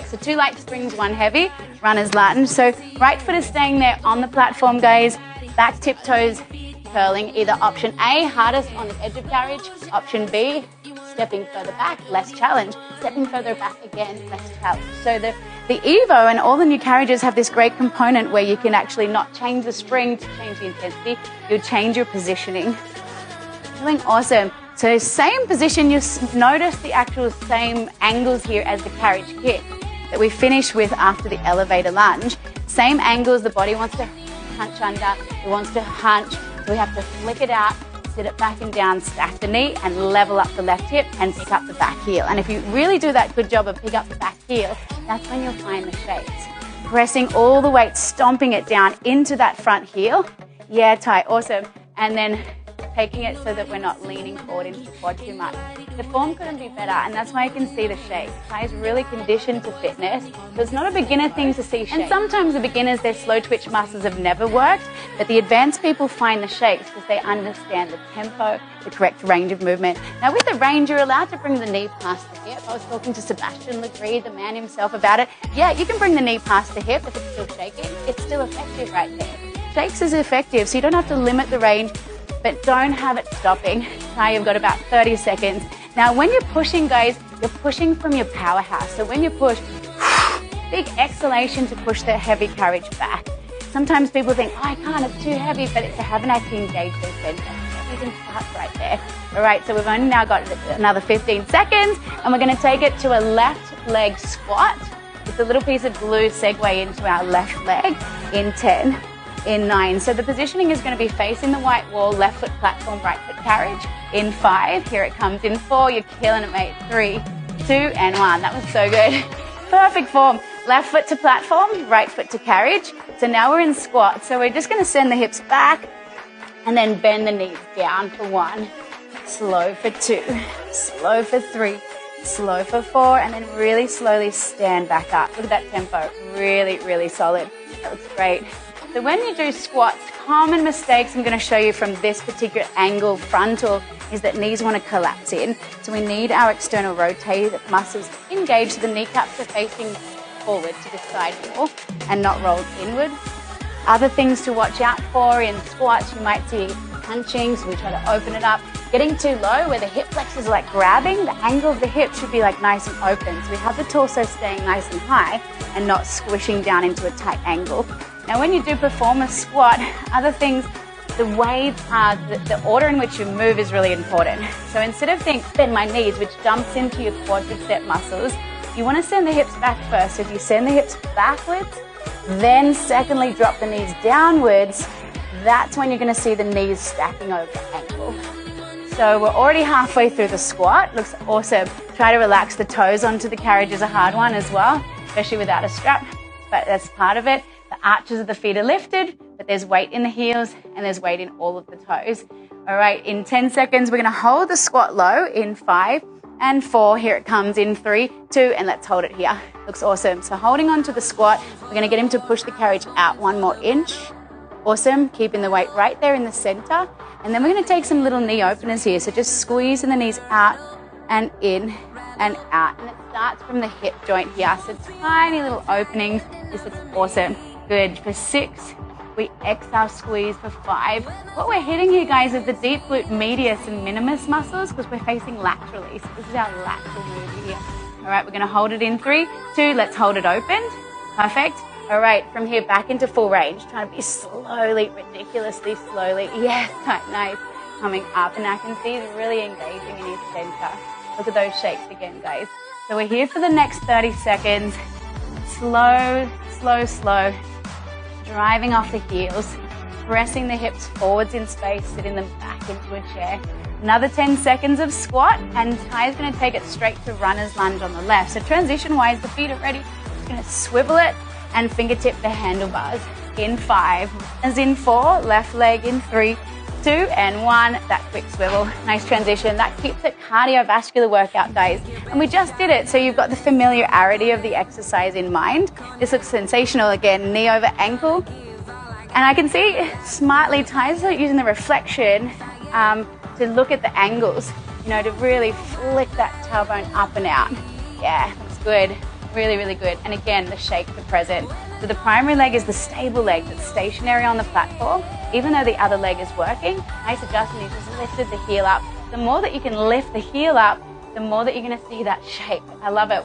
So 2 light springs, 1 heavy, runner's lunge. So right foot is staying there on the platform, guys. Back tiptoes curling, either option A, hardest on the edge of carriage, option B, stepping further back, less challenge, stepping further back again, less challenge. So the Evo and all the new carriages have this great component where you can actually not change the spring to change the intensity, you'll change your positioning. Doing awesome. So same position, you'll notice the actual same angles here as the carriage kick that we finished with after the elevator lunge. Same angles, the body wants to hunch under, it wants to hunch, so we have to flick it out, sit it back and down, stack the knee and level up the left hip and pick up the back heel. And if you really do that good job of pick up the back heel, that's when you'll find the shakes. Pressing all the weight, stomping it down into that front heel. Yeah, tight, awesome. And then taking it so that we're not leaning forward into the quad too much. The form couldn't be better, and that's why you can see the shakes. Ty is really conditioned to fitness, so it's not a beginner thing to see shakes. And sometimes the beginners, their slow twitch muscles have never worked, but the advanced people find the shakes because they understand the tempo, the correct range of movement. Now with the range, you're allowed to bring the knee past the hip. I was talking to Sebastian Legree, the man himself, about it. Yeah, you can bring the knee past the hip if it's still shaking. It's still effective right there. Shakes is effective, so you don't have to limit the range, but don't have it stopping. Now you've got about 30 seconds. Now when you're pushing, guys, you're pushing from your powerhouse. So when you push, big exhalation to push the heavy carriage back. Sometimes people think, oh, I can't, it's too heavy, but they haven't actually engaged their center. You can start right there. All right, so we've only now got another 15 seconds, and we're gonna take it to a left leg squat. It's a little piece of glue segue into our left leg in 10. In 9. So the positioning is going to be facing the white wall, left foot platform, right foot carriage. In 5, here it comes. In 4, you're killing it, mate. 3, 2, and 1. That was so good. Perfect form. Left foot to platform, right foot to carriage. So now we're in squat. So we're just going to send the hips back and then bend the knees down for 1, slow for 2, slow for 3, slow for 4, and then really slowly stand back up. Look at that tempo. Really, really solid. That looks great. So when you do squats, common mistakes I'm going to show you from this particular angle, frontal, is that knees want to collapse in. So we need our external rotator muscles engaged. The kneecaps are facing forward to the side more and not rolled inward. Other things to watch out for in squats, you might see punching, so we try to open it up. Getting too low where the hip flexors are like grabbing, the angle of the hip should be like nice and open. So we have the torso staying nice and high and not squishing down into a tight angle. Now when you do perform a squat, other things, the way, the order in which you move is really important. So instead of think, bend my knees, which dumps into your quadricep muscles, you want to send the hips back first. So if you send the hips backwards, then secondly drop the knees downwards, that's when you're going to see the knees stacking over the ankle. So we're already halfway through the squat. Looks awesome. Try to relax the toes onto the carriage is a hard one as well, especially without a strap, but that's part of it. The arches of the feet are lifted, but there's weight in the heels and there's weight in all of the toes. All right, in 10 seconds, we're going to hold the squat low in 5 and 4. Here it comes in 3, 2, and let's hold it here. Looks awesome. So holding on to the squat, we're going to get him to push the carriage out 1 more inch. Awesome, keeping the weight right there in the center. And then we're going to take some little knee openers here. So just squeezing the knees out and in and out. And it starts from the hip joint here. So tiny little openings. This looks awesome. Good. For 6, we exhale, squeeze for 5. What we're hitting here, guys, is the deep glute medius and minimus muscles because we're facing laterally. So this is our lateral move here. All right, we're going to hold it in 3, 2. Let's hold it open. Perfect. All right, from here back into full range. Trying to be slowly, ridiculously slowly. Yes, tight, nice. Coming up, and I can see he's really engaging in his center. Look at those shakes again, guys. So we're here for the next 30 seconds. Slow, slow, slow. Driving off the heels, pressing the hips forwards in space, sitting them back into a chair. Another 10 seconds of squat, and Ty's going to take it straight to runner's lunge on the left. So transition-wise, the feet are ready. Just going to swivel it and fingertip the handlebars. In 5, as in 4, left leg in 3, 2, and 1. That quick swivel, nice transition. That keeps it cardiovascular workout, guys. And we just did it, so you've got the familiarity of the exercise in mind. This looks sensational again, knee over ankle. And I can see smartly Ty's using the reflection to look at the angles, you know, to really flick that tailbone up and out. Yeah, looks good. Really, really good. And again, the shake for present. So the primary leg is the stable leg that's stationary on the platform. Even though the other leg is working, nice adjustment, you just lifted the heel up. The more that you can lift the heel up, the more that you're going to see that shake. I love it.